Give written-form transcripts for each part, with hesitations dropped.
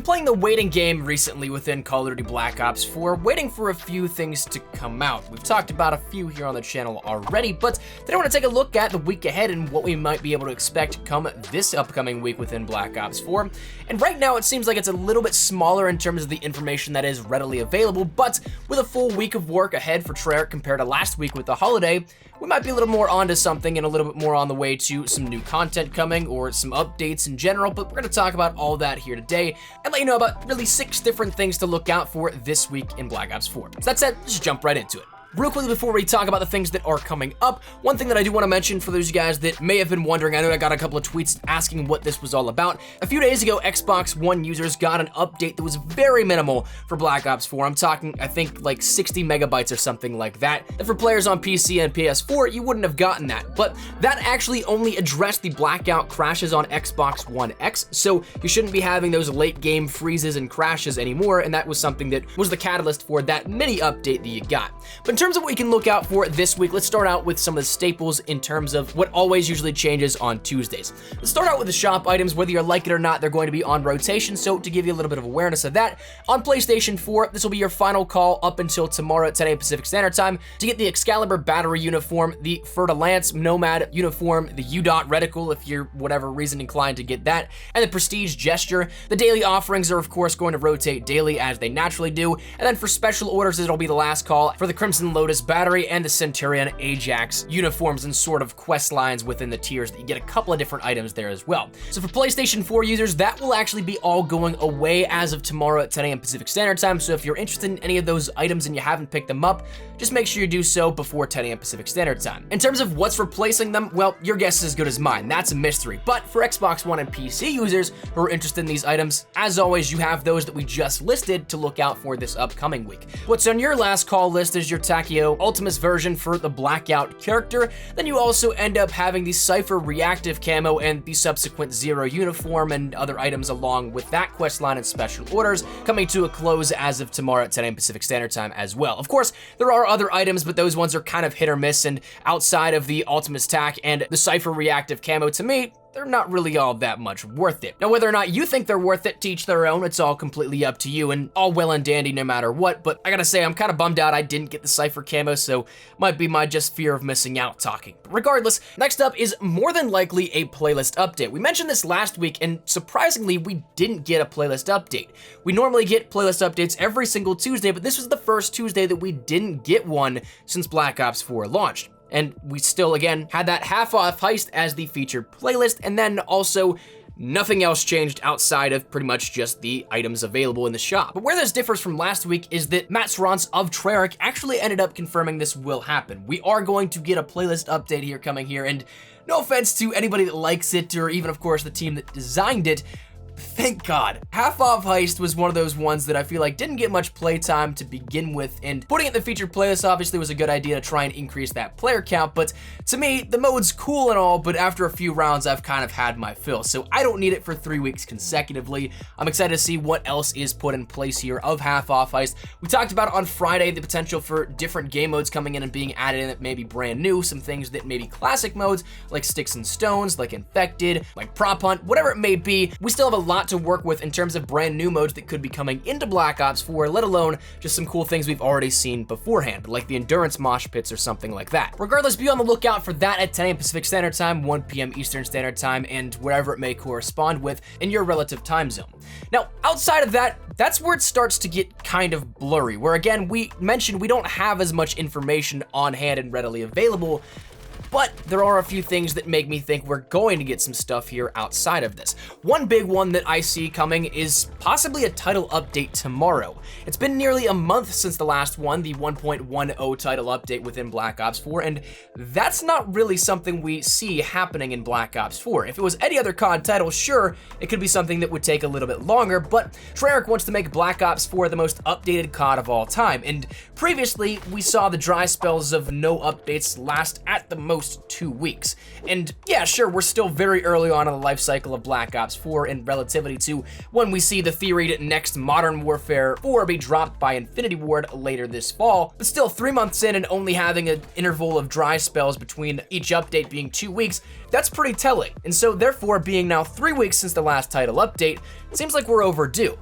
playing the waiting game recently within Call of Duty Black Ops 4, waiting for a few things to come out. We've talked about a few here on the channel already, but today I want to take a look at the week ahead and what we might be able to expect come this upcoming week within Black Ops 4. And right now it seems like it's a little bit smaller in terms of the information that is readily available, but with a full week of work ahead for Treyarch compared to last week with the holiday, we might be a little more onto something and a little bit more on the way to some new content coming or some updates in general, but we're going to talk about all that here today and let you know about really 6 different things to look out for this week in Black Ops 4. So that said, let's just jump right into it. Real quickly before we talk about the things that are coming up, one thing that I do want to mention for those of you guys that may have been wondering, I know I got a couple of tweets asking what this was all about. A few days ago, Xbox One users got an update that was very minimal for Black Ops 4. I'm talking, I think, like 60 megabytes or something like that. And for players on PC and PS4, you wouldn't have gotten that. But that actually only addressed the blackout crashes on Xbox One X, so you shouldn't be having those late game freezes and crashes anymore, and that was something that was the catalyst for that mini update that you got. But in terms of what we can look out for this week, let's start out with some of the staples in terms of what always usually changes on Tuesdays. Let's start out with the shop items. Whether you like it or not, they're going to be on rotation, so to give you a little bit of awareness of that, on PlayStation 4, this will be your final call up until tomorrow at 10 a.m. Pacific Standard Time to get the Excalibur battery uniform, the Fer-de-Lance Nomad uniform, the U-Dot reticle if you're whatever reason inclined to get that, and the Prestige gesture. The daily offerings are of course going to rotate daily as they naturally do, and then for special orders it'll be the last call for the Crimson Lotus battery and the Centurion Ajax uniforms and sort of quest lines within the tiers that you get a couple of different items there as well. So for PlayStation 4 users, that will actually be all going away as of tomorrow at 10 a.m. Pacific Standard Time, so if you're interested in any of those items and you haven't picked them up, just make sure you do so before 10 a.m. Pacific Standard Time. In terms of what's replacing them, well, your guess is as good as mine. That's a mystery. But for Xbox One and PC users who are interested in these items, as always, you have those that we just listed to look out for this upcoming week. What's on your last call list is your Takeo Ultimus version for the Blackout character. Then you also end up having the Cypher reactive camo and the subsequent Zero uniform and other items along with that quest line and special orders coming to a close as of tomorrow at 10 a.m. Pacific Standard Time as well. Of course, there are other items, but those ones are kind of hit or miss, and outside of the Ultimus TAC and the Cypher reactive camo, to me, they're not really all that much worth it. Now, whether or not you think they're worth it, to each their own, it's all completely up to you and all well and dandy no matter what, but I gotta say, I'm kind of bummed out I didn't get the Cypher camo, so might be my just fear of missing out talking. But regardless, next up is more than likely a playlist update. We mentioned this last week, and surprisingly, we didn't get a playlist update. We normally get playlist updates every single Tuesday, but this was the first Tuesday that we didn't get one since Black Ops 4 launched. And we still, again, had that half-off heist as the featured playlist, and then also nothing else changed outside of pretty much just the items available in the shop. But where this differs from last week is that Matt Serrance of Treyarch actually ended up confirming this will happen. We are going to get a playlist update here coming here, and no offense to anybody that likes it, or even, of course, the team that designed it, thank God. Half-Off Heist was one of those ones that I feel like didn't get much playtime to begin with, and putting it in the featured playlist obviously was a good idea to try and increase that player count, but to me, the mode's cool and all, but after a few rounds, I've kind of had my fill, so I don't need it for 3 weeks consecutively. I'm excited to see what else is put in place here of Half-Off Heist. We talked about on Friday the potential for different game modes coming in and being added in that may be brand new, some things that may be classic modes, like Sticks and Stones, like Infected, like Prop Hunt, whatever it may be. We still have a lot to work with in terms of brand new modes that could be coming into Black Ops 4, let alone just some cool things we've already seen beforehand, like the Endurance Mosh Pits or something like that. Regardless, be on the lookout for that at 10 a.m. Pacific Standard Time, 1 p.m. Eastern Standard Time, and wherever it may correspond with in your relative time zone. Now, outside of that, that's where it starts to get kind of blurry, where again, we mentioned we don't have as much information on hand and readily available, but there are a few things that make me think we're going to get some stuff here outside of this. One big one that I see coming is possibly a title update tomorrow. It's been nearly a month since the last one, the 1.10 title update within Black Ops 4, and that's not really something we see happening in Black Ops 4. If it was any other COD title, sure, it could be something that would take a little bit longer, but Treyarch wants to make Black Ops 4 the most updated COD of all time, and previously we saw the dry spells of no updates last at the most most 2 weeks. And yeah, sure, we're still very early on in the life cycle of Black Ops 4 in relativity to when we see the theoried next Modern Warfare 4 be dropped by Infinity Ward later this fall, but still 3 months in and only having an interval of dry spells between each update being 2 weeks, that's pretty telling. And so therefore, being now 3 weeks since the last title update, it seems like we're overdue.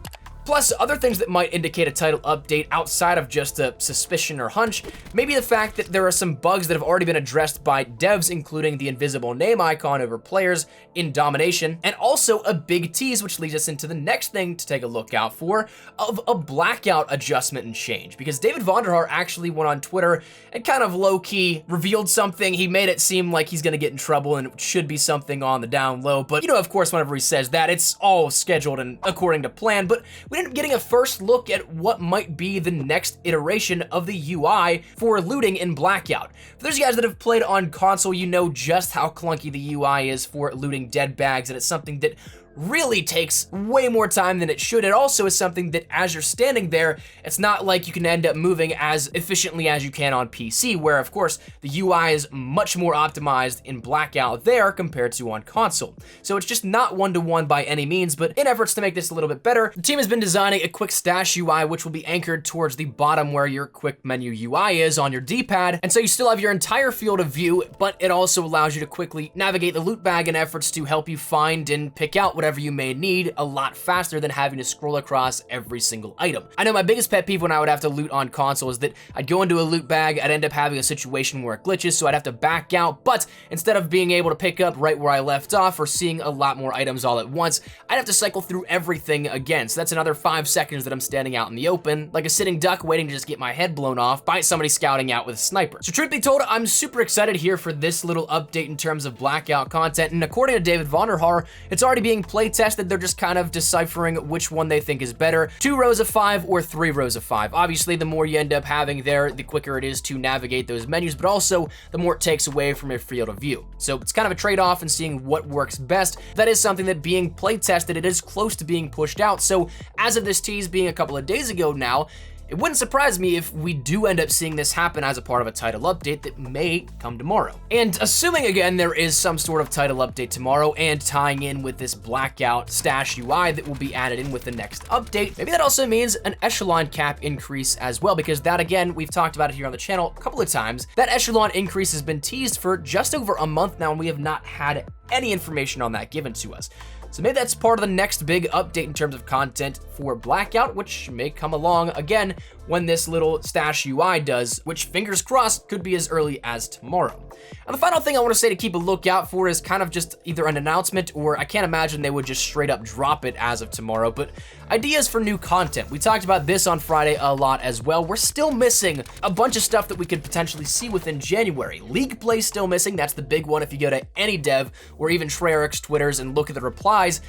Plus, other things that might indicate a title update outside of just a suspicion or hunch, maybe the fact that there are some bugs that have already been addressed by devs, including the invisible name icon over players in Domination, and also a big tease, which leads us into the next thing to take a look out for, of a blackout adjustment and change. Because David Vonderhaar actually went on Twitter and kind of low-key revealed something. He made it seem like he's gonna get in trouble and it should be something on the down low, but you know, of course, whenever he says that, it's all scheduled and according to plan, but we ended up getting a first look at what might be the next iteration of the UI for looting in Blackout. For those of you guys that have played on console, you know just how clunky the UI is for looting dead bags, and it's something that really takes way more time than it should. It also is something that as you're standing there, it's not like you can end up moving as efficiently as you can on PC, where of course the UI is much more optimized in Blackout there compared to on console. So it's just not one-to-one by any means, but in efforts to make this a little bit better, the team has been designing a quick stash UI which will be anchored towards the bottom where your quick menu UI is on your D-pad, and so you still have your entire field of view, but it also allows you to quickly navigate the loot bag in efforts to help you find and pick out whatever you may need a lot faster than having to scroll across every single item. I know my biggest pet peeve when I would have to loot on console is that I'd go into a loot bag, I'd end up having a situation where it glitches, so I'd have to back out, but instead of being able to pick up right where I left off or seeing a lot more items all at once, I'd have to cycle through everything again. So that's another 5 seconds that I'm standing out in the open, like a sitting duck waiting to just get my head blown off by somebody scouting out with a sniper. So truth be told, I'm super excited here for this little update in terms of Blackout content, and according to David Vonderhaar, it's already being play tested. They're just kind of deciphering which one they think is better, 2 rows of 5 or 3 rows of 5. Obviously, the more you end up having there, the quicker it is to navigate those menus, but also the more it takes away from your field of view. So it's kind of a trade-off in seeing what works best. That is something that being play tested, it is close to being pushed out. So as of this tease being a couple of days ago now, it wouldn't surprise me if we do end up seeing this happen as a part of a title update that may come tomorrow. And assuming, again, there is some sort of title update tomorrow and tying in with this Blackout stash UI that will be added in with the next update, maybe that also means an echelon cap increase as well, because that, again, we've talked about it here on the channel a couple of times. That echelon increase has been teased for just over a month now, and we have not had any information on that given to us. So maybe that's part of the next big update in terms of content for Blackout, which may come along again when this little stash UI does, which fingers crossed could be as early as tomorrow. And the final thing I want to say to keep a lookout for is kind of just either an announcement, or I can't imagine they would just straight up drop it as of tomorrow, but ideas for new content. We talked about this on Friday a lot as well. We're still missing a bunch of stuff that we could potentially see within January. League play still missing. That's the big one. If you go to any dev or even Treyarch's Twitters and look at the replies,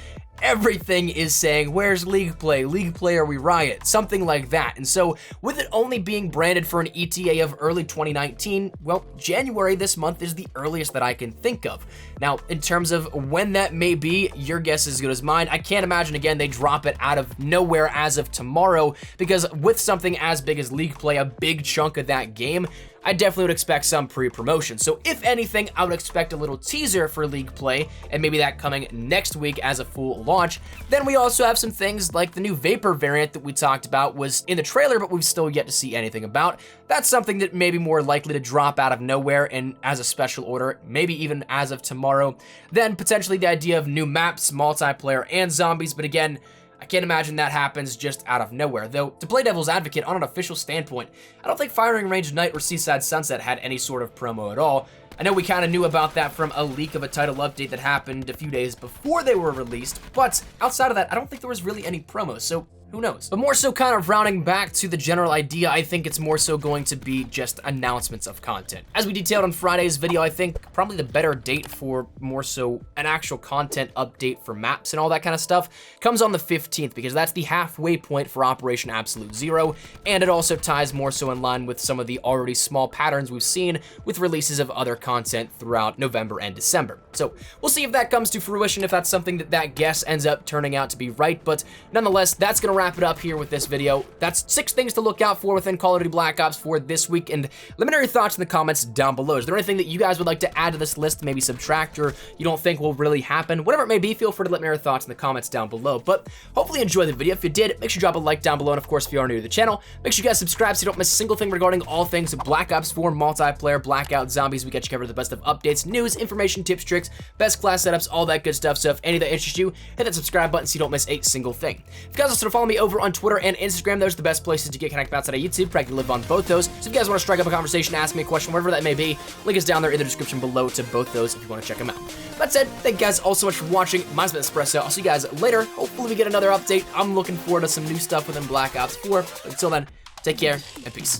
everything is saying, where's League play? League play, are we Riot? Something like that. And so with it only being branded for an ETA of early 2019, well, January this month is the earliest that I can think of. Now, in terms of when that may be, your guess is as good as mine. I can't imagine, again, they drop it out of nowhere as of tomorrow, because with something as big as League play, a big chunk of that game, I definitely would expect some pre-promotion. So if anything, I would expect a little teaser for League play, and maybe that coming next week as a full launch. Then we also have some things like the new Vapor variant that we talked about was in the trailer, but we've still yet to see anything about. That's something that may be more likely to drop out of nowhere and as a special order, maybe even as of tomorrow. Then potentially the idea of new maps, multiplayer, and zombies, but again, I can't imagine that happens just out of nowhere. Though, to play devil's advocate, on an official standpoint, I don't think Firing Range Night or Seaside Sunset had any sort of promo at all. I know we kind of knew about that from a leak of a title update that happened a few days before they were released, but outside of that, I don't think there was really any promos, so who knows? But more so kind of rounding back to the general idea, I think it's more so going to be just announcements of content. As we detailed on Friday's video, I think probably the better date for more so an actual content update for maps and all that kind of stuff comes on the 15th, because that's the halfway point for Operation Absolute Zero, and it also ties more so in line with some of the already small patterns we've seen with releases of other content throughout November and December. So we'll see if that comes to fruition, if that's something that guess ends up turning out to be right, but nonetheless, that's going to wrap it up here with this video. That's 6 things to look out for within Call of Duty Black Ops 4 this week, and let me know your thoughts in the comments down below. Is there anything that you guys would like to add to this list, maybe subtract, or you don't think will really happen? Whatever it may be, feel free to let me know your thoughts in the comments down below. But hopefully you enjoyed the video. If you did, make sure you drop a like down below, and of course, if you are new to the channel, make sure you guys subscribe so you don't miss a single thing regarding all things Black Ops 4 multiplayer, Blackout, Zombies. We got you covered the best of updates, news, information, tips, tricks, best class setups, all that good stuff. So if any of that interests you, hit that subscribe button so you don't miss a single thing. If you guys also follow me over on Twitter and Instagram, those are the best places to get connected outside of YouTube. Practically live on both those. So if you guys want to strike up a conversation, ask me a question, whatever that may be, link is down there in the description below to both those if you want to check them out. That said, thank you guys all so much for watching. Mine's been Espresso. I'll see you guys later. Hopefully we get another update. I'm looking forward to some new stuff within Black Ops 4. But until then, take care and peace.